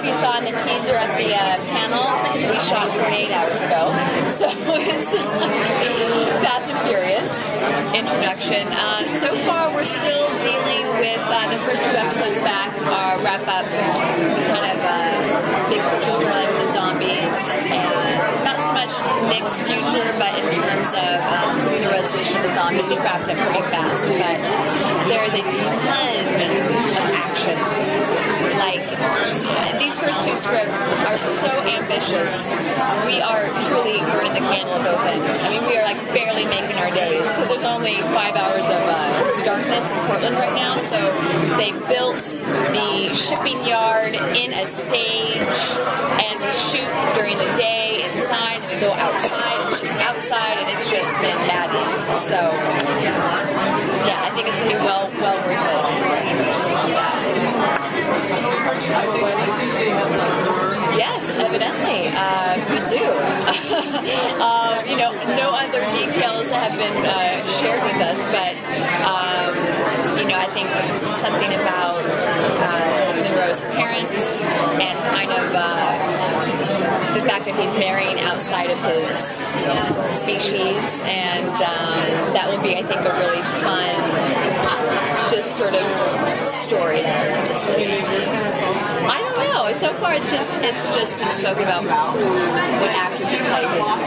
if you saw in the teaser at the panel, we shot 48 hours ago. So it's like Fast and Furious introduction. So far, we're still dealing with the first 2 episodes back, wrap up kind of big picture storyline with the zombies, and not so much mixed future, but in terms of the resolution of the zombies, we wrapped up pretty fast. But there is a ton of action. Like, these first 2 scripts are so ambitious. We are truly burning the candle at both ends. I mean, we are like barely making our days because there's only 5 hours of darkness in Portland right now. So they built the shipping yard in a stage, and we shoot during the day inside, and we go outside and shoot outside, and it's just been madness. So yeah, I think it's gonna be well worth it. Yes, evidently, we do. You know, no other details have been shared with us, but you know, I think something about Monroe's parents and kind of the fact that he's marrying outside of his species, and that will be, I think, a really fun, just sort of story. I don't know. So far, it's just been spoken about what actors have played his out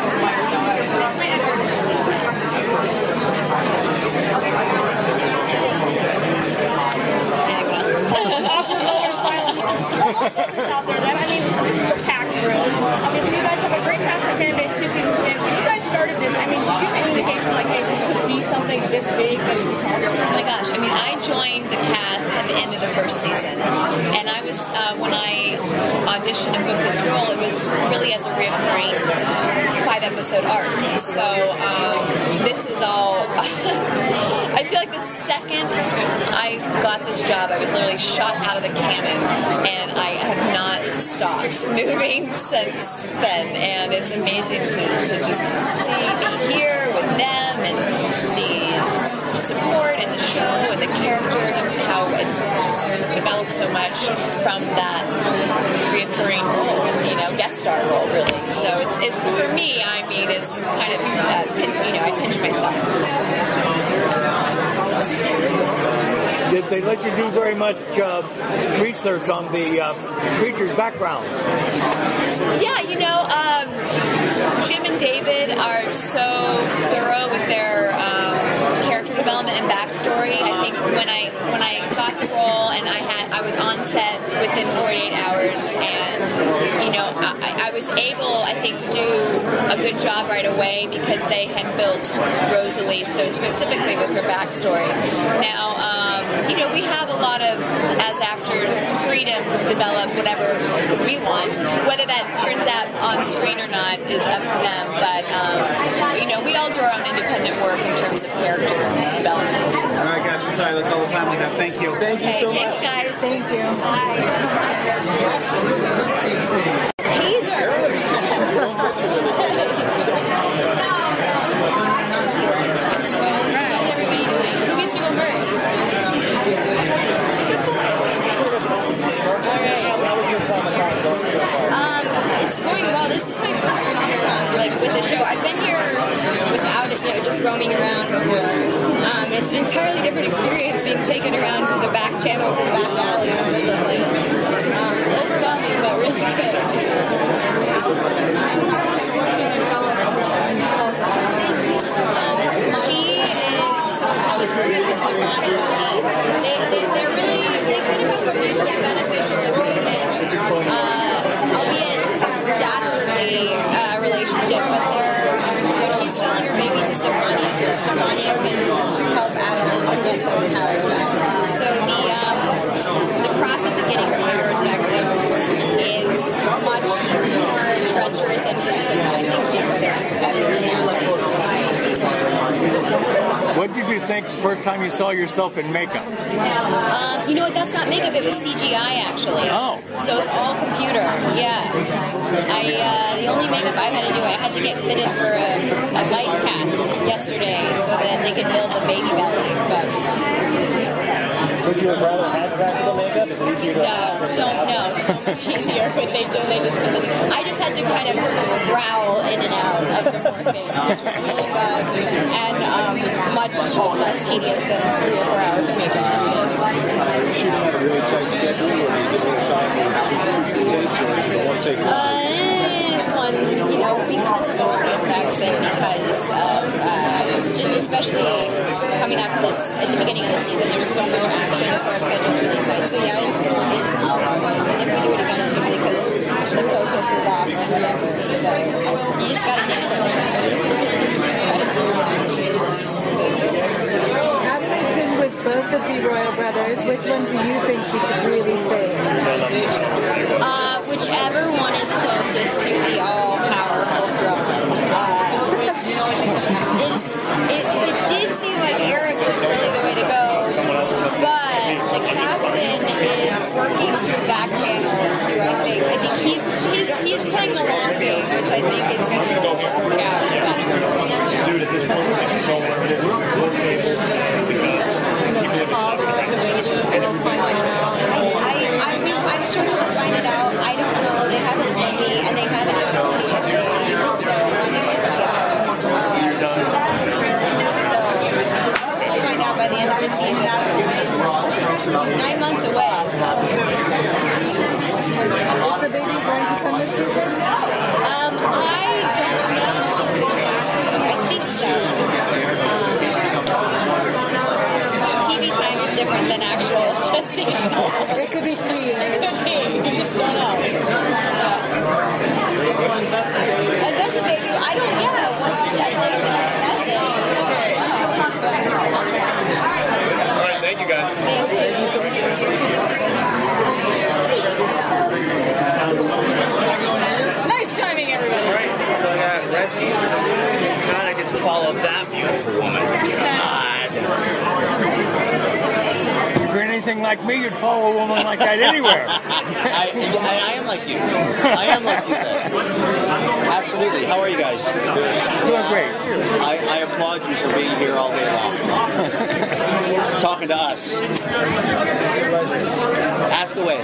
there. I mean, this is a packed room. Obviously, you guys have a great cast of candidates, 2 seasons in. When you guys started this, I mean, did you have any indication like, hey, this could be something this big? Oh my gosh! I mean, I joined the cast at the end of the first season, and I was when I auditioned and booked this role, it was really as a recurring 5-episode arc. So this is all. I feel like the second I got this job, I was literally shot out of the cannon, and I have not stopped moving since then. And it's amazing to just be here with them and the support and the show and the characters and how it's just developed so much from that reoccurring role, you know, guest star role, really. So it's for me, I mean, it's kind of, you know, I pinch myself. Did they let you do very much research on the creatures' backgrounds? Yeah, you know, Jim and David are so thorough with their character development and backstory. I think when I got the role and I was on set within 48 hours, and you know, I was able, I think, to do a good job right away because they had built Rosalie so specifically with her backstory. Now, you know, we have a lot of, as actors, freedom to develop whatever we want. Whether that turns out on screen or not is up to them. But you know, we all do our own independent work in terms of character development. All right, guys, I'm sorry, that's all the time we have. Thank you. Thank you so thanks, much. guys. Thank you. Bye. Teaser. It's going well. This is my first Comic-Con, like, with the show. I've been here without it, you know, just roaming around before. It's an entirely different experience being taken around to the back channels and back alleys. Overwhelming, but really good. She's really Stefani. They kind of have a mutually beneficial agreement, albeit dastardly relationship, but she's selling her baby to Stefania so that Stefania can help Adeline get those powers back. So the process of getting her powers back is much more treacherous and gruesome than I think she could have ever imagined. What did you think the first time you saw yourself in makeup? You know what? That's not makeup. It was CGI, actually. Oh. So it's all computer. Yeah. The only makeup I had to do, I had to get fitted for a light cast yesterday so that they could build the baby belly. But Would you have rather had practical makeup? Is it easier to So much easier what they do. They just put I just had to kind of growl in and out of the morphine, which was really fun and much less tedious than 3 or 4 hours of makeup. Are you shooting on a really tight schedule, or are you giving it time to takes, or is it one take? It's one, because of all the effects and because of just especially coming up at the beginning of the season, there's so much action, so our schedule's really tight. So yeah, it's and if we do it again, it's usually because the focus is off or whatever. So you just gotta nail it. Try to do it. Adelaide's been with both of the royal brothers. Which one do you think she should really stay with? Whichever one is closest to the all-powerful throne. It did seem like Eric was really the way to go, but the captain is working through back channels too. I think he's playing the long game, which I think is going to work out. Dude, at this point, we should go over this work table because people have been I'm sure she'll find it out. I don't know. They haven't told me, and they haven't told me if they're running it together. So we'll find out by the end of the season. 9 months away. So. Is the baby going to come this season? I don't know. I think so. TV time is different than actual gestational. It could be 3 years. You just don't know. Invest a baby. I don't know. What's the gestation of investing? I don't really know. All right, thank you guys. Thank you. Nice timing, everybody. All right, so I got Reggie. God, I get to follow that beautiful woman. God. If you're anything like me, you'd follow a woman like that anywhere. I am like you. I am like you then. Absolutely. How are you guys? Doing great. I applaud you for being here all day long. Talking to us. Ask away.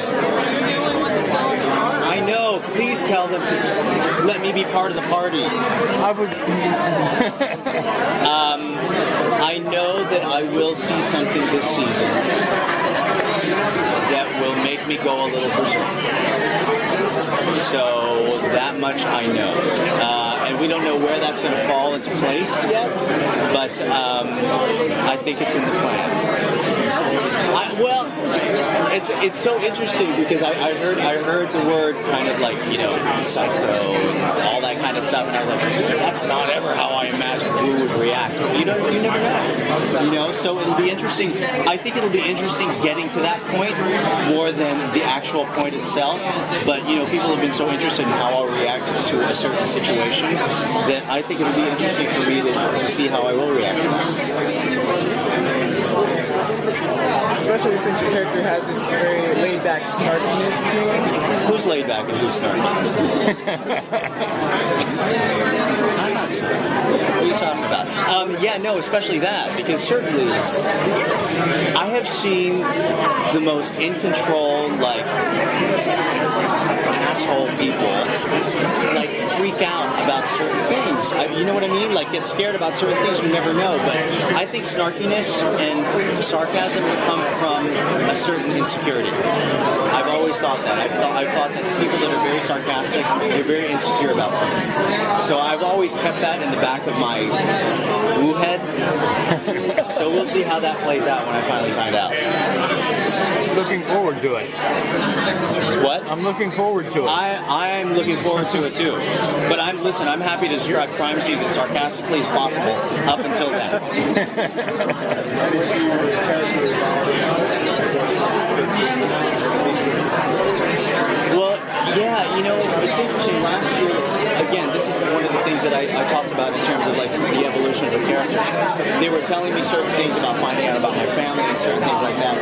I know. Please tell them to let me be part of the party. I would. I know that I will see something this season that will make me go a little berserk. So that much I know. And we don't know where that's going to fall into place yet, but I think it's in the plan. It's so interesting because I heard the word kind of like, psycho and all that kind of stuff, and I was like, that's not ever how I imagined who would react. You never know. So it'll be interesting. I think it'll be interesting getting to that point more than the actual point itself. But people have been so interested in how I'll react to a certain situation that I think it'll be interesting for me to see how I will react to that. Especially since your character has this very laid-back snarkiness to him. Who's laid back and who's snarky? I'm not snarky. What are you talking about? Especially that, because certainly I have seen the most in-control, asshole people, freak out about certain things. You know what I mean? Get scared about certain things, you never know. But I think snarkiness and sarcasm come from a certain insecurity. I've always thought that. I've thought that people that are very sarcastic, they're very insecure about something. So I've always kept that in the back of my woo head. So we'll see how that plays out when I finally find out. Looking forward to it. What? I'm looking forward to it. I'm looking forward to it too. But I'm happy to describe crime scenes as sarcastically as possible up until then. Well, yeah, it's interesting. Last year, again, this is one of the things that I talked about in terms of like the evolution of the character. They were telling me certain things about finding out about my family and certain things like that.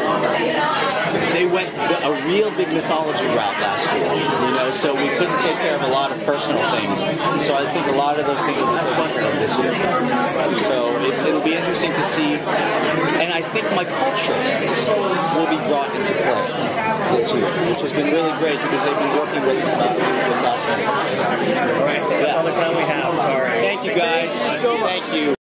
They went a real big mythology route last year, you know, so we couldn't take care of a lot of personal things. So I think a lot of those things will be taken care of this year. So it'll be interesting to see, and I think my culture will be brought into play this year, which has been really great because they've been working with us about this. All right, that's all the time we have. Sorry. Thank you guys. Thank you.